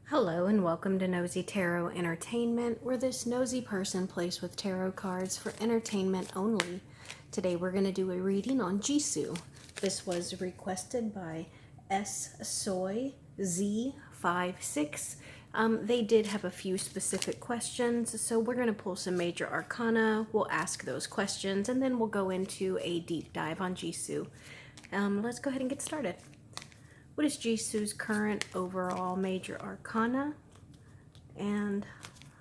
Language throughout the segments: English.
Hello and welcome to Nosy Tarot Entertainment, where this nosy person plays with tarot cards for entertainment only. Today we're going to do a reading on Jisoo. This was requested by S Soy Z56. They did have a few specific questions, so we're going to pull some major arcana. We'll ask those questions, and then we'll go into a deep dive on Jisoo. Let's go ahead and get started. What is Jisoo's current overall major arcana and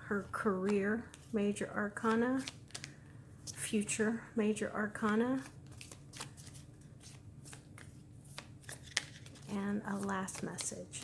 her career major arcana, future major arcana, and a last message?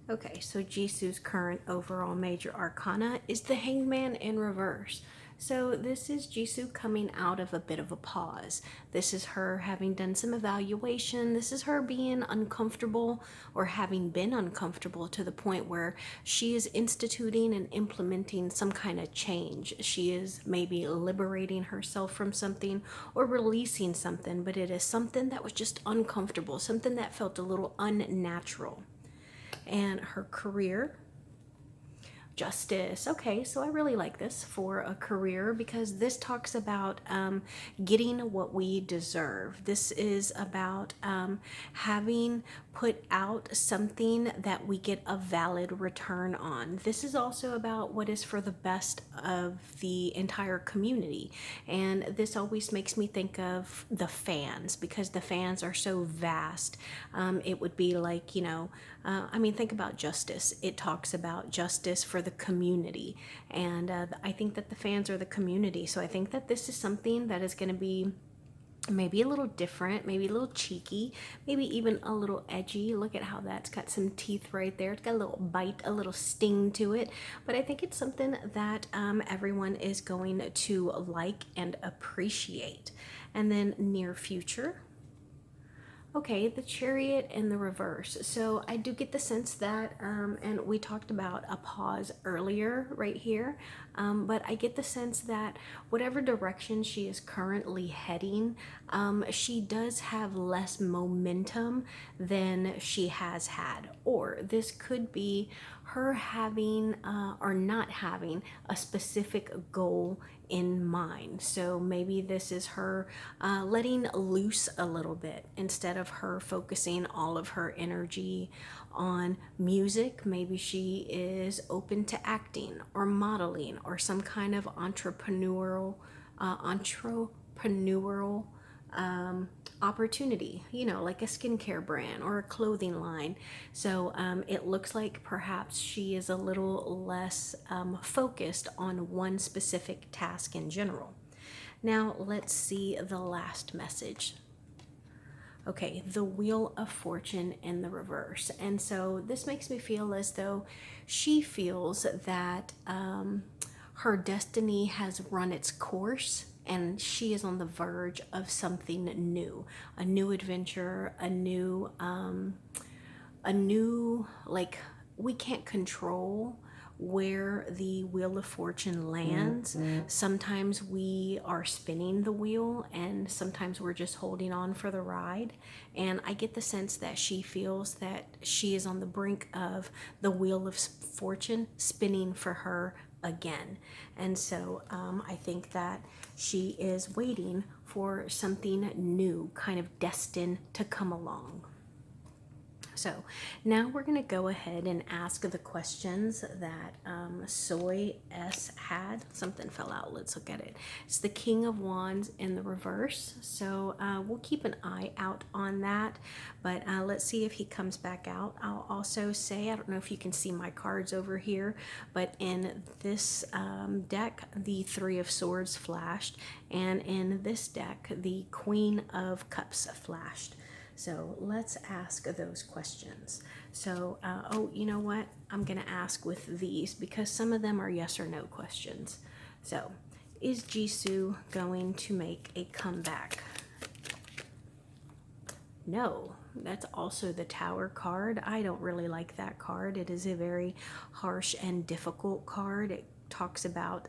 Okay, so Jisoo's current overall major arcana is the Hangman in reverse. So this is Jisoo coming out of a bit of a pause. This is her having done some evaluation. This is her being uncomfortable or having been uncomfortable to the point where she is instituting and implementing some kind of change. She is maybe liberating herself from something or releasing something, but it is something that was just uncomfortable, something that felt a little unnatural. And her career, justice. Okay, so I really like this for a career because this talks about getting what we deserve. This is about having put out something that we get a valid return on. This is also about what is for the best of the entire community. And this always makes me think of the fans because the fans are so vast. It would be like, think about justice. It talks about justice for the community. And I think that the fans are the community. So I think that this is something that is going to be maybe a little different, maybe a little cheeky, maybe even a little edgy. Look at how that's got some teeth right there. It's got a little bite, a little sting to it. But I think it's something that everyone is going to like and appreciate. And then near future. Okay, the Chariot in the reverse. So I do get the sense that, and we talked about a pause earlier right here, but I get the sense that whatever direction she is currently heading, she does have less momentum than she has had. Or this could be her having or not having a specific goal in mind. So maybe this is her letting loose a little bit instead of her focusing all of her energy on music. Maybe she is open to acting or modeling or some kind of entrepreneurial opportunity, like a skincare brand or a clothing line. So it looks like perhaps she is a little less focused on one specific task in general. Now let's see the last message. Okay, the Wheel of Fortune in the reverse. And so this makes me feel as though she feels that her destiny has run its course and she is on the verge of something new, a new adventure, like, we can't control where the Wheel of Fortune lands. Sometimes we are spinning the wheel and sometimes we're just holding on for the ride. And I get the sense that she feels that she is on the brink of the Wheel of Fortune spinning for her again. And so I think that she is waiting for something new, kind of destined to come along. So now we're going to go ahead and ask the questions that Soy S had. Something fell out. Let's look at it. It's the King of Wands in the reverse. So we'll keep an eye out on that. But let's see if he comes back out. I'll also say, I don't know if you can see my cards over here, but in this deck, the Three of Swords flashed. And in this deck, the Queen of Cups flashed. So let's ask those questions. So, you know what? I'm going to ask with these because some of them are yes or no questions. So, is Jisoo going to make a comeback? No. That's also the Tower card. I don't really like that card. It is a very harsh and difficult card. It talks about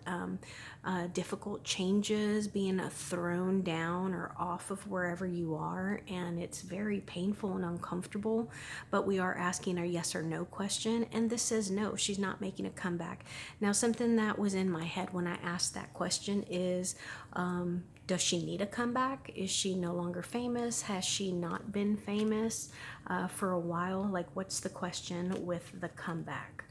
difficult changes, being thrown down or off of wherever you are, and it's very painful and uncomfortable. But we are asking a yes or no question, and this says no, she's not making a comeback. Now, something that was in my head when I asked that question is, does she need a comeback? Is she no longer famous? Has she not been famous for a while? Like, what's the question with the comeback?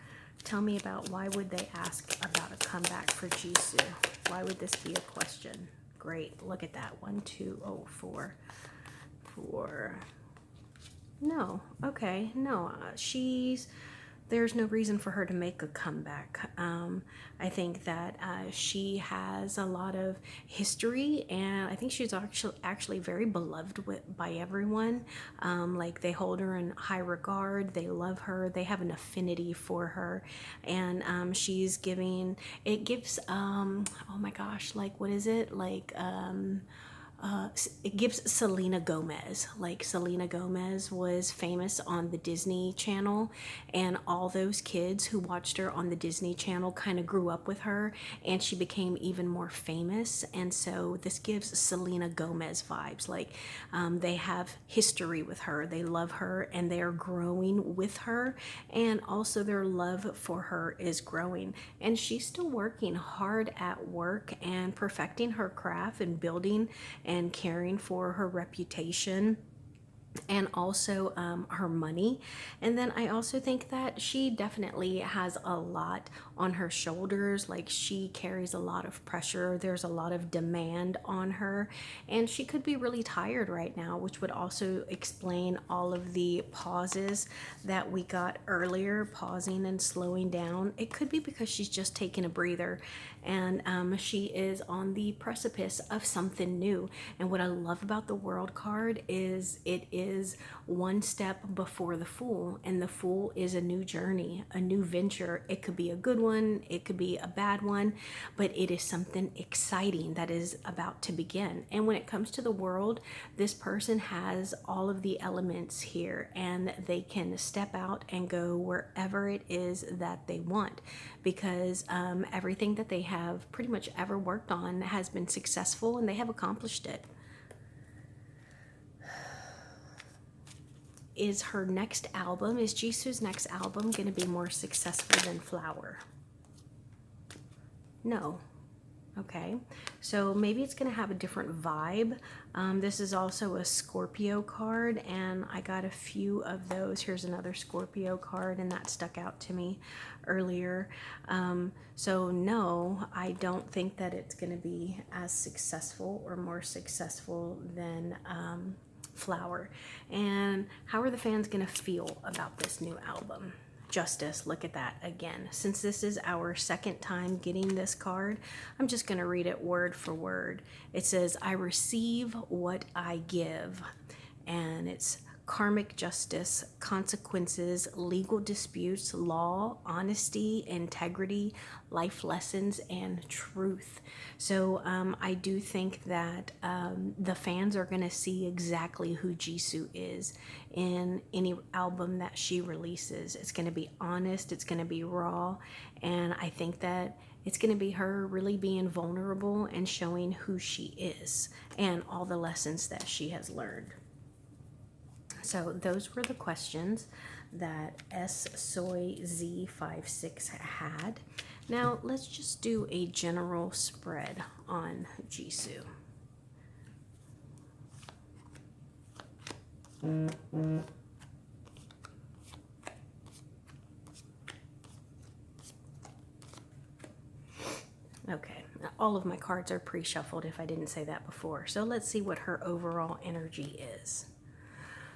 Tell me about why would they ask about a comeback for Jisoo? Why would this be a question? Great, look at that. 1, 2, oh, 4. No, okay, no, there's no reason for her to make a comeback. I think that she has a lot of history, and I think she's actually very beloved by everyone. Like, they hold her in high regard, they love her, they have an affinity for her, and it gives, oh my gosh, like, what is it? Like, it gives Selena Gomez. Like, Selena Gomez was famous on the Disney Channel, and all those kids who watched her on the Disney Channel kind of grew up with her, and she became even more famous. And so this gives Selena Gomez vibes. Like, they have history with her, they love her, and they are growing with her, and also their love for her is growing. And she's still working hard at work and perfecting her craft and building and caring for her reputation, and also her money. And then I also think that she definitely has a lot on her shoulders. Like, she carries a lot of pressure, there's a lot of demand on her, and she could be really tired right now, which would also explain all of the pauses that we got earlier, pausing and slowing down. It could be because she's just taking a breather, and she is on the precipice of something new. And what I love about the World card is it is one step before the Fool, and the Fool is a new journey, a new venture. It could be a good one, it could be a bad one, but it is something exciting that is about to begin. And when it comes to the World, this person has all of the elements here, and they can step out and go wherever it is that they want, because everything that they have pretty much ever worked on has been successful, and they have accomplished it. Is Jisoo's next album going to be more successful than Flower? No. Okay, so maybe it's going to have a different vibe. This is also a Scorpio card, and I got a few of those. Here's another Scorpio card, and that stuck out to me earlier. So no, I don't think that it's going to be as successful or more successful than Flower. And how are the fans going to feel about this new album? Justice, look at that again. Since this is our second time getting this card, I'm just going to read it word for word. It says, I receive what I give. And it's karmic justice, consequences, legal disputes, law, honesty, integrity, life lessons, and truth. So I do think that the fans are going to see exactly who Jisoo is in any album that she releases. It's going to be honest, it's going to be raw, and I think that it's going to be her really being vulnerable and showing who she is and all the lessons that she has learned. So those were the questions that SSoyZ56 had. Now let's just do a general spread on Jisoo. Okay, all of my cards are pre-shuffled if I didn't say that before. So let's see what her overall energy is.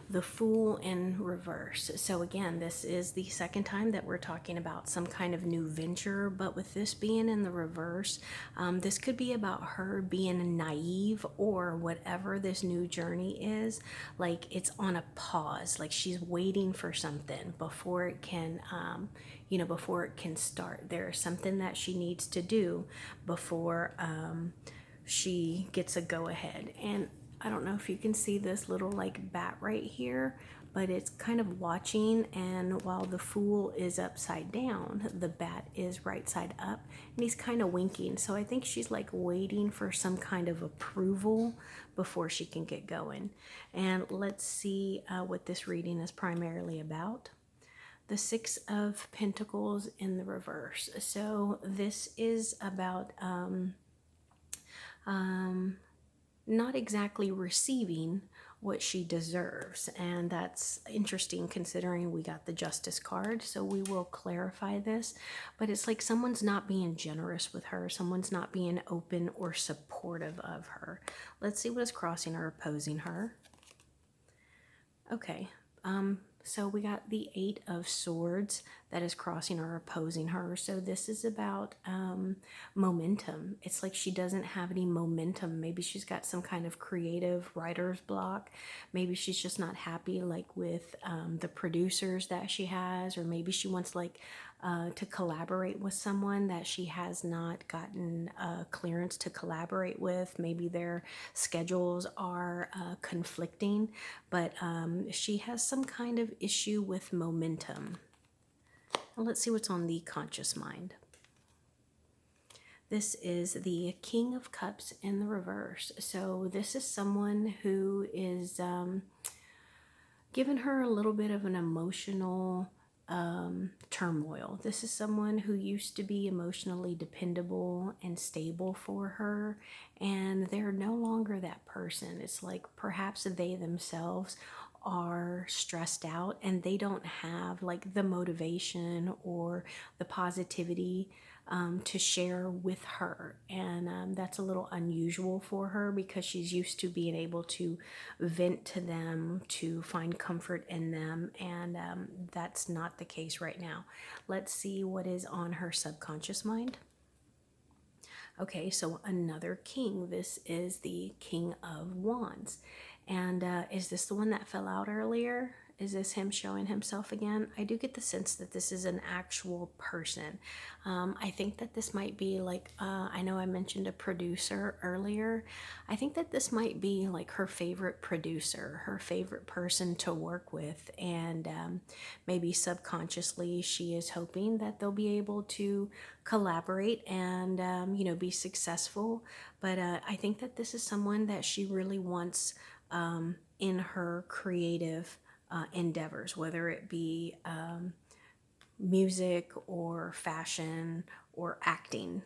The Fool in reverse. So again, this is the second time that we're talking about some kind of new venture, but with this being in the reverse, this could be about her being naive, or whatever this new journey is, like it's on a pause, like she's waiting for something before it can before it can start. There's something that she needs to do before she gets a go ahead. And I don't know if you can see this little like bat right here, but it's kind of watching, and while the Fool is upside down, the Bat is right side up, and he's kind of winking. So I think she's like waiting for some kind of approval before she can get going. And let's see what this reading is primarily about. The Six of Pentacles in the reverse. So this is about not exactly receiving what she deserves, and that's interesting considering we got the Justice card. So we will clarify this, but it's like someone's not being generous with her, someone's not being open or supportive of her. Let's see what is crossing or opposing her. Okay, so we got the Eight of Swords that is crossing or opposing her. So this is about momentum. It's like she doesn't have any momentum. Maybe she's got some kind of creative writer's block. Maybe she's just not happy like with the producers that she has, or maybe she wants like to collaborate with someone that she has not gotten clearance to collaborate with. Maybe their schedules are conflicting, but she has some kind of issue with momentum. Well, let's see what's on the conscious mind. This is the King of Cups in the reverse. So this is someone who is giving her a little bit of an emotional turmoil. This is someone who used to be emotionally dependable and stable for her, and they're no longer that person. It's like perhaps they themselves are stressed out and they don't have like the motivation or the positivity to share with her, and that's a little unusual for her because she's used to being able to vent to them, to find comfort in them, and that's not the case right now. Let's see what is on her subconscious mind. Okay, so another king. This is the King of Wands. And is this the one that fell out earlier? Is this him showing himself again? I do get the sense that this is an actual person. I think that this might be like, I know I mentioned a producer earlier. I think that this might be like her favorite producer, her favorite person to work with. And maybe subconsciously she is hoping that they'll be able to collaborate and, be successful. But I think that this is someone that she really wants in her creative endeavors, whether it be music or fashion or acting.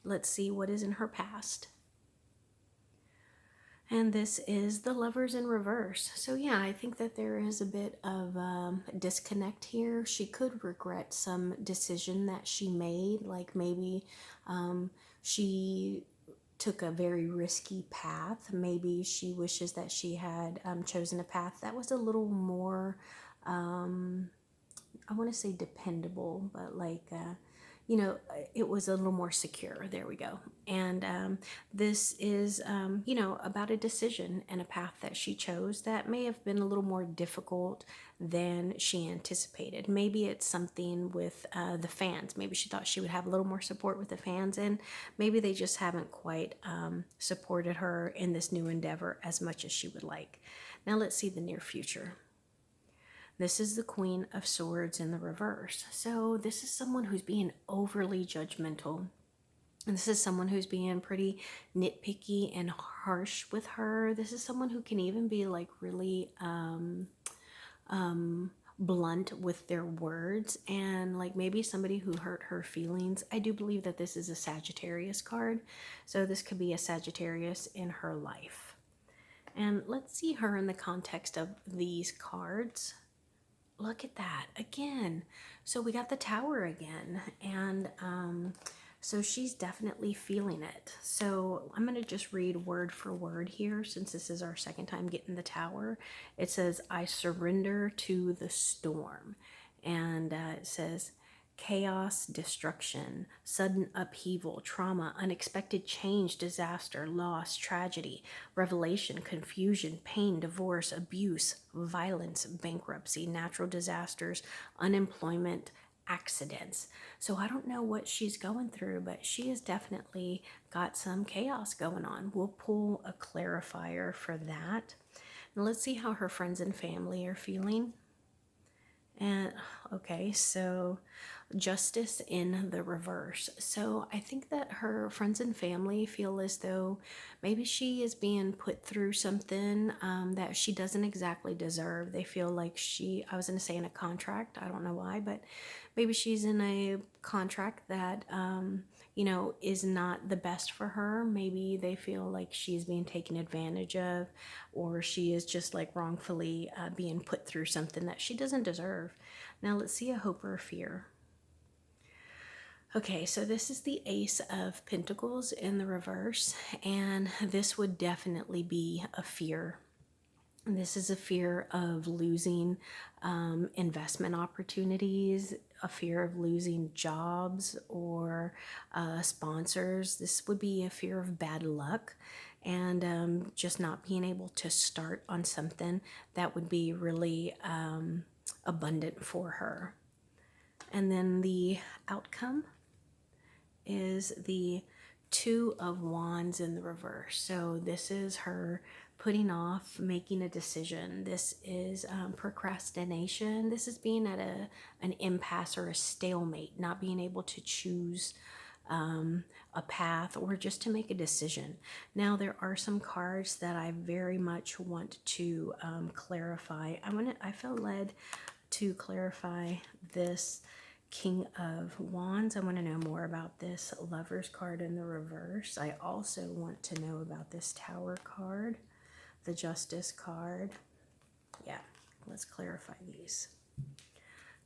Let's see what is in her past. And this is the Lovers in reverse. So yeah, I think that there is a bit of disconnect here. She could regret some decision that she made, like maybe she took a very risky path. Maybe she wishes that she had chosen a path that was a little more, I want to say dependable, but like, it was a little more secure. There we go. And this is, about a decision and a path that she chose that may have been a little more difficult than she anticipated. Maybe it's something with the fans. Maybe she thought she would have a little more support with the fans, and maybe they just haven't quite supported her in this new endeavor as much as she would like. Now let's see the near future. This is the Queen of Swords in the reverse. So this is someone who's being overly judgmental. And this is someone who's being pretty nitpicky and harsh with her. This is someone who can even be like really blunt with their words, and like maybe somebody who hurt her feelings. I do believe that this is a Sagittarius card. So this could be a Sagittarius in her life. And let's see her in the context of these cards. Look at that again. So we got the Tower again, and so she's definitely feeling it. So I'm going to just read word for word here since this is our second time getting the Tower. It says, I surrender to the storm. And it says, chaos, destruction, sudden upheaval, trauma, unexpected change, disaster, loss, tragedy, revelation, confusion, pain, divorce, abuse, violence, bankruptcy, natural disasters, unemployment, accidents. So I don't know what she's going through, but she has definitely got some chaos going on. We'll pull a clarifier for that. And let's see how her friends and family are feeling. And okay, so justice in the reverse. So I think that her friends and family feel as though maybe she is being put through something that she doesn't exactly deserve. They feel like I was going to say in a contract, I don't know why, but maybe she's in a contract that, is not the best for her. Maybe they feel like she's being taken advantage of, or she is just like wrongfully being put through something that she doesn't deserve. Now let's see a hope or a fear. Okay, so this is the Ace of Pentacles in the reverse, and this would definitely be a fear. This is a fear of losing investment opportunities, a fear of losing jobs or sponsors. This would be a fear of bad luck and just not being able to start on something that would be really abundant for her. And then the outcome is the Two of Wands in the reverse. So this is her putting off making a decision. This is procrastination. This is being at an impasse or a stalemate, not being able to choose a path or just to make a decision. Now there are some cards that I very much want to clarify. I feel led to clarify this King of Wands. I want to know more about this Lover's card in the reverse. I also want to know about this Tower card, the Justice card. Yeah, let's clarify these.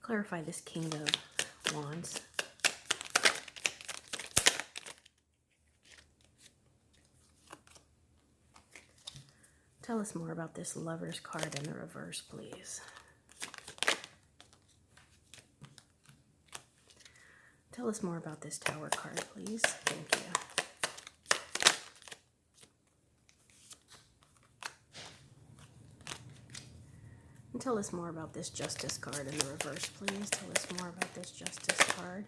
Clarify this King of Wands. Tell us more about this Lover's card in the reverse, please. Tell us more about this Tower card, please. Thank you. And tell us more about this Justice card in the reverse, please. Tell us more about this Justice card.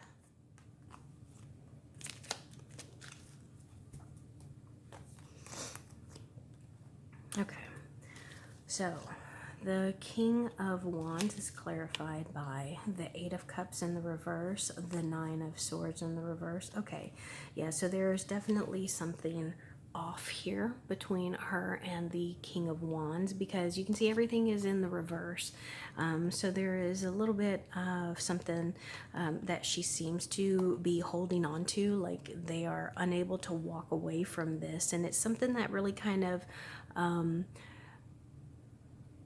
Okay, so the King of Wands is clarified by the Eight of Cups in the reverse, the Nine of Swords in the reverse. Okay, yeah, so there's definitely something off here between her and the King of Wands, because you can see everything is in the reverse. So there is a little bit of something that she seems to be holding on to, like they are unable to walk away from this, and it's something that really kind of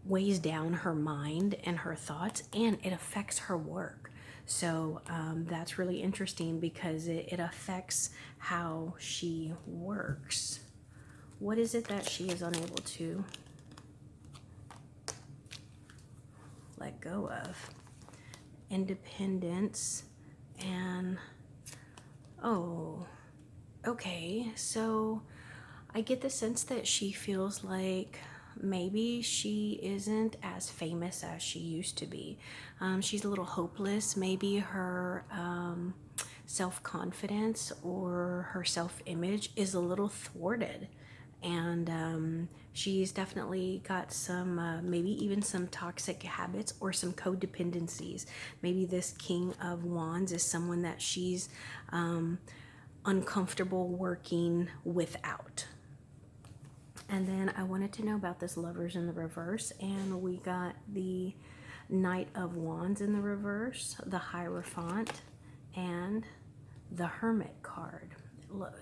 weighs down her mind and her thoughts, and it affects her work. So that's really interesting because it affects how she works. What is it that she is unable to let go of? Independence and, oh, okay, so I get the sense that she feels like maybe she isn't as famous as she used to be. She's a little hopeless. Maybe her self-confidence or her self-image is a little thwarted. And she's definitely got some, maybe even some toxic habits or some codependencies. Maybe this King of Wands is someone that she's uncomfortable working without. And then I wanted to know about this Lovers in the reverse, and we got the Knight of Wands in the reverse, the Hierophant, and the Hermit card.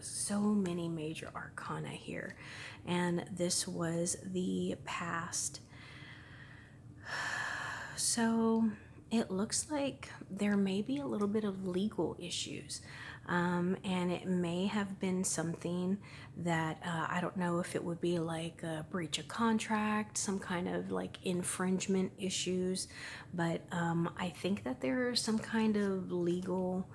So many major arcana here, and this was the past. So it looks like there may be a little bit of legal issues. And it may have been something that I don't know if it would be like a breach of contract, some kind of like infringement issues, but I think that there are some kind of legal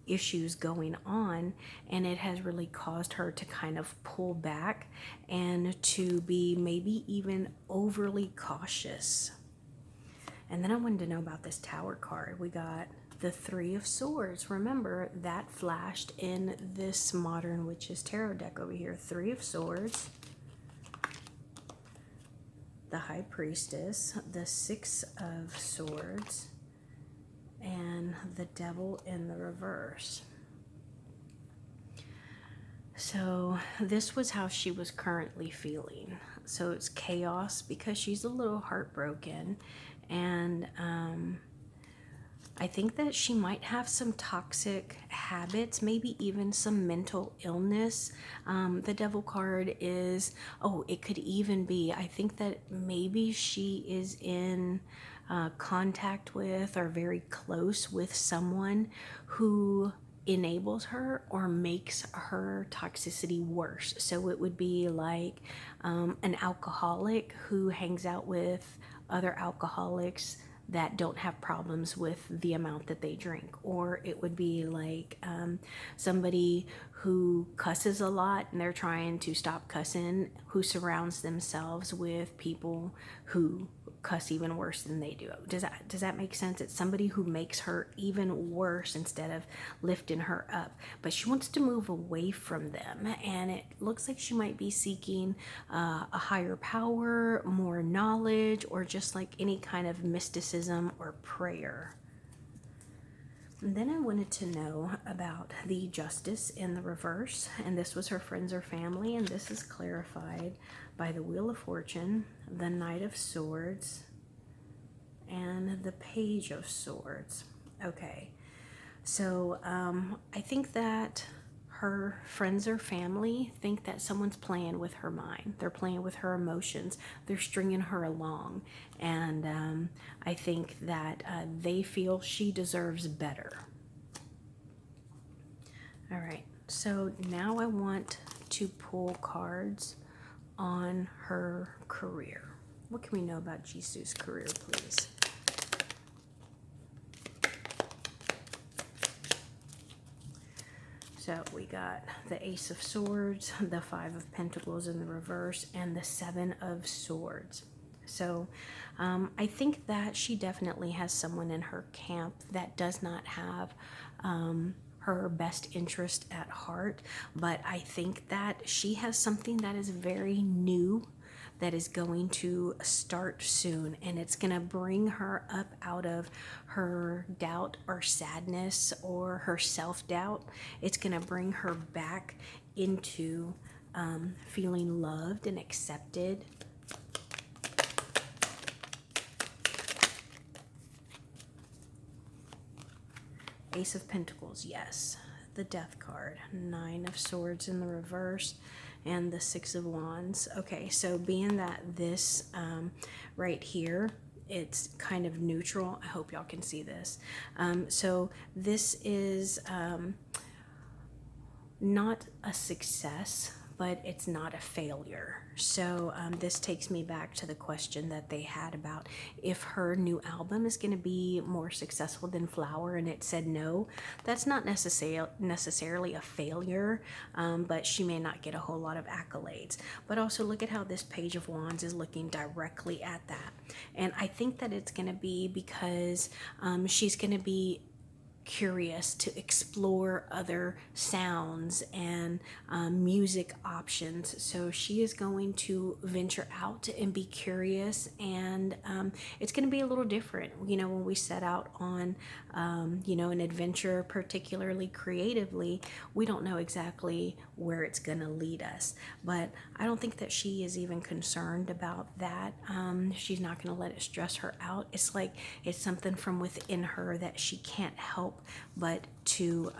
issues going on, and it has really caused her to kind of pull back and to be maybe even overly cautious. And then I wanted to know about this Tower card. We got the Three of Swords. Remember, that flashed in this Modern Witches Tarot deck over here. Three of Swords. the High Priestess, the Six of Swords, and the Devil in the reverse. So this was how she was currently feeling. So it's chaos because she's a little heartbroken, and I think that she might have some toxic habits, maybe even some mental illness. The Devil card is, oh, it could even be, I think that maybe she is in contact with or very close with someone who enables her or makes her toxicity worse. So it would be like an alcoholic who hangs out with other alcoholics that don't have problems with the amount that they drink. Or it would be like somebody who cusses a lot and they're trying to stop cussing, who surrounds themselves with people who cuss even worse than they do. Does that make sense? It's somebody who makes her even worse instead of lifting her up. But she wants to move away from them, and it looks like she might be seeking a higher power, more knowledge, or just like any kind of mysticism or prayer. And then I wanted to know about the Justice in the reverse, and this was her friends or family, and this is clarified by the Wheel of Fortune, the Knight of Swords, and the Page of Swords. Okay, so I think that her friends or family think that someone's playing with her mind. They're playing with her emotions. They're stringing her along. And I think that they feel she deserves better. All right, so now I want to pull cards on her career. What can we know about Jisoo's career, please? So we got the Ace of Swords, the Five of Pentacles in the reverse, and the Seven of Swords. So I think that she definitely has someone in her camp that does not have her best interest at heart, but I think that she has something that is very new that is going to start soon, and it's going to bring her up out of her doubt or sadness or her self-doubt. It's going to bring her back into feeling loved and accepted. Ace of Pentacles, yes. The Death card, Nine of Swords in the reverse, and the Six of Wands. Okay, so being that this right here, it's kind of neutral. I hope y'all can see this. So this is not a success, but it's not a failure. So this takes me back to the question that they had about if her new album is going to be more successful than Flower, and it said no. That's not necessarily a failure, but she may not get a whole lot of accolades. But also look at how this Page of Wands is looking directly at that. And I think that it's going to be because she's going to be curious to explore other sounds and music options. So she is going to venture out and be curious, and it's going to be a little different. You know, when we set out on you know, an adventure, particularly creatively, we don't know exactly where it's going to lead us, but I don't think that she is even concerned about that. She's not going to let it stress her out. It's like it's something from within her that she can't help but to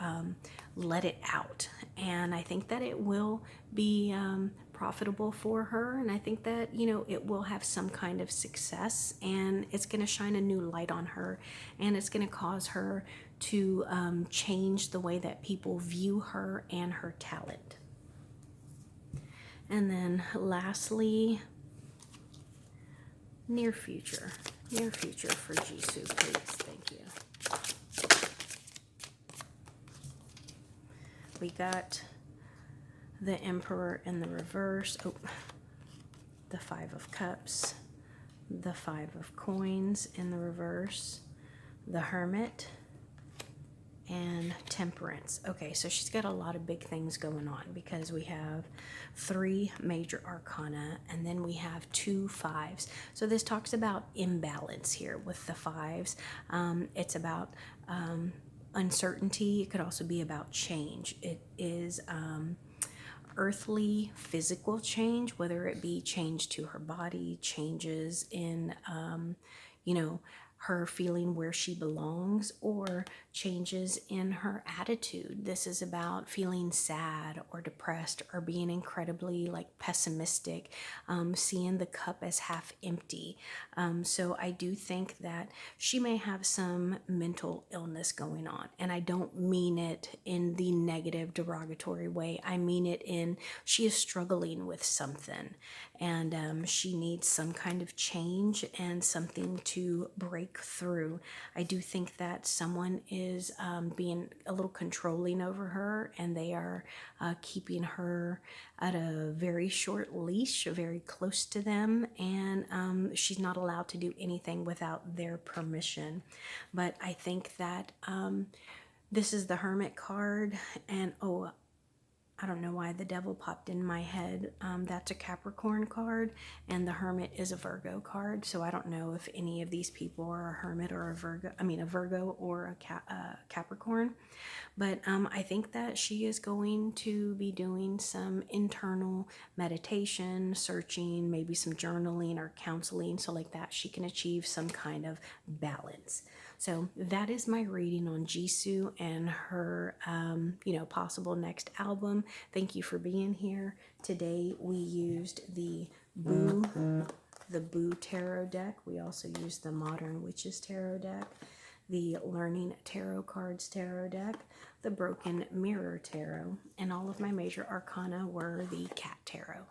let it out. And I think that it will be profitable for her, and I think that, you know, it will have some kind of success, and it's going to shine a new light on her, and it's going to cause her to change the way that people view her and her talent. And then lastly, near future for Jisoo, please. Thank you. We got the Emperor in the reverse, the Five of Cups, the Five of Coins in the reverse, the Hermit, and Temperance. Okay, so she's got a lot of big things going on because we have 3 major arcana and then we have 2 fives. So this talks about imbalance here with the fives. It's about uncertainty. It could also be about change. It is earthly physical change, whether it be change to her body, changes in, you know, her feeling where she belongs, or changes in her attitude. This is about feeling sad or depressed or being incredibly like pessimistic, seeing the cup as half empty. So I do think that she may have some mental illness going on. And I don't mean it in the negative, derogatory way. I mean it in she is struggling with something, and she needs some kind of change and something to break through. I do think that someone is being a little controlling over her, and they are keeping her at a very short leash, very close to them, and she's not allowed to do anything without their permission. But I think that this is the Hermit card, and oh, I don't know why the devil popped in my head. That's a Capricorn card, and the Hermit is a Virgo card. So I don't know if any of these people are a Hermit or a Virgo. I mean, a Virgo or a Capricorn. But I think that she is going to be doing some internal meditation, searching, maybe some journaling or counseling, so like that she can achieve some kind of balance. So that is my reading on Jisoo and her, possible next album. Thank you for being here. Today we used the Boo Tarot deck. We also used the Modern Witches Tarot deck, the Learning Tarot Cards Tarot deck, the Broken Mirror Tarot, and all of my major arcana were the Cat Tarot.